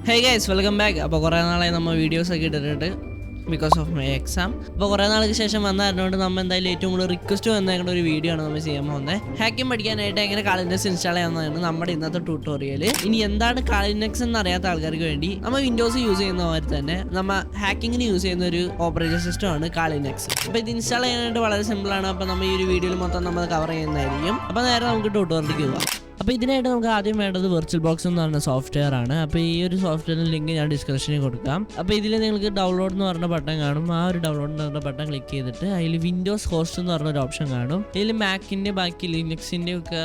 Hey guys, welcome back. അപ്പോൾ കുറേ നാളായി നമ്മൾ വീഡിയോസൊക്കെ ഇട്ടിട്ട് ബിക്കോസ് ഓഫ് മൈ എക്സാം. അപ്പോൾ കുറേ നാൾക്ക് ശേഷം വന്നതുകൊണ്ട് നമ്മൾ എന്തായാലും ഏറ്റവും കൂടുതൽ റിക്വസ്റ്റ് വന്നേക്കുന്ന ഒരു വീഡിയോ ആണ് നമ്മൾ ചെയ്യാൻ പോകുന്നത്. ഹാക്കിംഗ് പഠിക്കാനായിട്ട് എങ്ങനെ കാളിനെക്സ് ഇൻസ്റ്റാൾ ചെയ്യാവുന്നതാണ് നമ്മുടെ ഇന്നത്തെ ട്യൂട്ടോറിയൽ. ഇനി എന്താണ് കാളിനെക്സ് എന്ന് അറിയാത്ത ആൾക്കാർക്ക് വേണ്ടി നമ്മൾ വിൻഡോസ് യൂസ് ചെയ്യുന്നവർ തന്നെ നമ്മൾ ഹാക്കിങ്ങിന് യൂസ് ചെയ്യുന്ന ഒരു ഓപ്പറേറ്റിംഗ് സിസ്റ്റം ആണ് കാളിനെക്സ്. അപ്പോൾ ഇത് ഇൻസ്റ്റാൾ ചെയ്യാനായിട്ട് വളരെ സിമ്പിളാണ്. അപ്പോൾ നമ്മൾ ഈ ഒരു വീഡിയോയിൽ മൊത്തം നമ്മൾ കവർ ചെയ്യുന്നതായിരിക്കും. അപ്പോൾ നേരെ നമുക്ക് ട്യൂട്ടോറിയലിലേക്ക് പോകാം. അപ്പോൾ ഇതിനായിട്ട് നമുക്ക് ആദ്യം വേണ്ടത് വെർച്വൽ ബോക്സ് എന്ന് പറഞ്ഞ സോഫ്റ്റ്വെയർ ആണ്. അപ്പോൾ ഈ ഒരു സോഫ്റ്റ്വെയറിൻ്റെ ലിങ്ക് ഞാൻ ഡിസ്ക്രിപ്ഷനിൽ കൊടുക്കാം. അപ്പോൾ ഇതിൽ നിങ്ങൾക്ക് ഡൗൺലോഡ് എന്ന് പറഞ്ഞ ബട്ടൺ കാണും. ആ ഒരു ഡൗൺലോഡ് എന്ന് പറഞ്ഞ ബട്ടൺ ക്ലിക്ക് ചെയ്തിട്ട് അതിൽ വിൻഡോസ് ഹോസ്റ്റ് എന്ന് പറഞ്ഞൊരു ഓപ്ഷൻ കാണും. ഇതിൽ മാക്കിൻ്റെ ബാക്കി ലിനക്സിൻ്റെ ഒക്കെ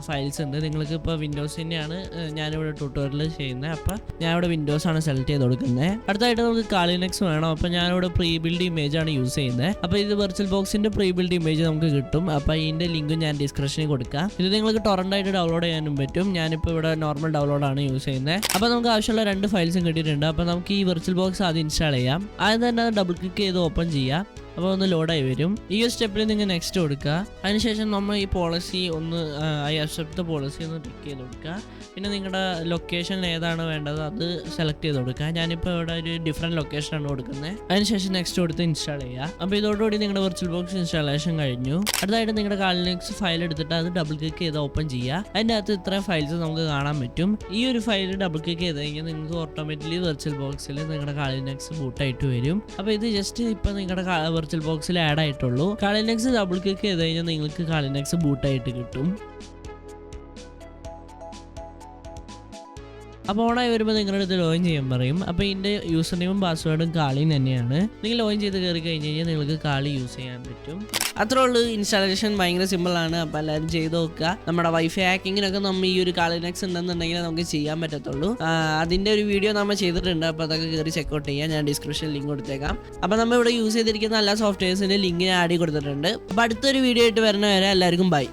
ഫയൽസ് ഉണ്ട്. നിങ്ങൾക്ക് ഇപ്പോൾ വിൻഡോസിൻ്റെയാണ് ഞാനിവിടെ ട്യൂട്ടോറിയൽ ചെയ്യുന്നത്. അപ്പോൾ ഞാൻ ഇവിടെ വിൻഡോസ് ആണ് സെലക്ട് ചെയ്ത് കൊടുക്കുന്നത്. അടുത്തായിട്ട് നമുക്ക് കാളിനെക്സ് വേണം. അപ്പോൾ ഞാനിവിടെ പ്രീ ബിൽഡ് ഇമേജ് ആണ് യൂസ് ചെയ്യുന്നത്. അപ്പോൾ ഇത് വെർച്വൽ ബോക്സിൻ്റെ പ്രീ ബിൽഡ് ഇമേജ് നമുക്ക് കിട്ടും. അപ്പോൾ ഇതിൻ്റെ ലിങ്കും ഞാൻ ഡിസ്ക്രിപ്ഷനിൽ കൊടുക്കാം. ഇത് നിങ്ങൾക്ക് ടൊറൻ്റായിട്ട് ഡൗൺലോഡ് ചെയ്യാനും പറ്റും. ഞാനിപ്പോൾ ഇവിടെ നോർമൽ ഡൗൺലോഡാണ് യൂസ് ചെയ്യുന്നത്. അപ്പോൾ നമുക്ക് ആവശ്യമുള്ള 2 ഫയൽസും കിട്ടിയിട്ടുണ്ട്. അപ്പോൾ നമുക്ക് ഈ വെർച്വൽ ബോക്സ് ആദ്യം ഇൻസ്റ്റാൾ ചെയ്യാം. ആദ്യം തന്നെ ഡബിൾ ക്ലിക്ക് ചെയ്ത് ഓപ്പൺ ചെയ്യാം. അപ്പോൾ ഒന്ന് ലോഡായി വരും. ഈ ഒരു സ്റ്റെപ്പിൽ നിങ്ങൾ നെക്സ്റ്റ് കൊടുക്കുക. അതിനുശേഷം നമ്മൾ ഈ പോളിസി ഒന്ന് ഐ അക്സെപ്റ്റ് ദ പോളിസി ഒന്ന് ടിക്ക് ചെയ്ത് കൊടുക്കുക. പിന്നെ നിങ്ങളുടെ ലൊക്കേഷൻ ഏതാണ് വേണ്ടത് അത് സെലക്ട് ചെയ്ത് കൊടുക്കുക. ഞാനിപ്പോൾ ഇവിടെ ഒരു ഡിഫറെൻറ്റ് ലൊക്കേഷനാണ് കൊടുക്കുന്നത്. അതിനുശേഷം നെക്സ്റ്റ് കൊടുത്ത് ഇൻസ്റ്റാൾ ചെയ്യുക. അപ്പോൾ ഇതോടുകൂടി നിങ്ങളുടെ വെർച്വൽ ബോക്സ് ഇൻസ്റ്റാളേഷൻ കഴിഞ്ഞു. അടുത്തായിട്ട് നിങ്ങളുടെ കാളിനെക്സ് ഫയൽ എടുത്തിട്ട് അത് ഡബിൾ ക്ലിക്ക് ചെയ്ത് ഓപ്പൺ ചെയ്യുക. അതിൻ്റെ അകത്ത് ഇത്രയും ഫയൽസ് നമുക്ക് കാണാൻ പറ്റും. ഈ ഒരു ഫയൽ ഡബിൾ ക്ലിക്ക് ചെയ്ത് കഴിഞ്ഞാൽ നിങ്ങൾക്ക് ഓട്ടോമാറ്റിക്കലി വെർച്വൽ ബോക്സിൽ നിങ്ങളുടെ കാളിനെക്സ് ബൂട്ടായിട്ട് വരും. അപ്പോൾ ഇത് ജസ്റ്റ് ഇപ്പോൾ നിങ്ങളുടെ വെർച്വൽ ബോക്സിൽ ആഡ് ആയിട്ടുള്ളൂ. കാളിനെക്സ് ഡബിൾ ക്ലിക്ക് ചെയ്ത് കഴിഞ്ഞാൽ നിങ്ങൾക്ക് കാളിനെക്സ് ബൂട്ടായിട്ട് കിട്ടും. അപ്പോൾ ഓണായി വരുമ്പോൾ നിങ്ങളുടെ അടുത്ത് ലോഗിൻ ചെയ്യാൻ പറയും. അപ്പോൾ ഇതിൻ്റെ യൂസർ നെയിമും പാസ്വേഡും കാളി തന്നെയാണ്. നിങ്ങൾ ലോഗിൻ ചെയ്ത് കയറി കഴിഞ്ഞ് കഴിഞ്ഞാൽ നിങ്ങൾക്ക് കാളി യൂസ് ചെയ്യാൻ പറ്റും. അത്രേ ഉള്ളൂ. ഇൻസ്റ്റാളേഷൻ ഭയങ്കര സിമ്പിളാണ്. അപ്പോൾ എല്ലാവരും ചെയ്ത് നോക്കുക. നമ്മുടെ വൈഫൈ ഹാക്കിങ്ങിനൊക്കെ നമ്മൾ ഈ ഒരു കാളിനെക്സ് ഉണ്ടെന്നുണ്ടെങ്കിൽ നമുക്ക് ചെയ്യാൻ പറ്റത്തുള്ളൂ. അതിൻ്റെ ഒരു വീഡിയോ നമ്മൾ ചെയ്തിട്ടുണ്ട്. അപ്പോൾ അതൊക്കെ കയറി ചെക്കൗട്ട് ചെയ്യാം. ഞാൻ ഡിസ്ക്രിപ്ഷനിൽ ലിങ്ക് കൊടുത്തേക്കാം. അപ്പോൾ നമ്മൾ ഇവിടെ യൂസ് ചെയ്തിരിക്കുന്ന എല്ലാ സോഫ്റ്റ്വെയർസിൻ്റെ ലിങ്ക് ഞാൻ ആഡ് ചെയ്ത് കൊടുത്തിട്ടുണ്ട്. അപ്പോൾ അടുത്തൊരു വീഡിയോ ആയിട്ട് വരുന്നവരെ എല്ലാവർക്കും ബൈ.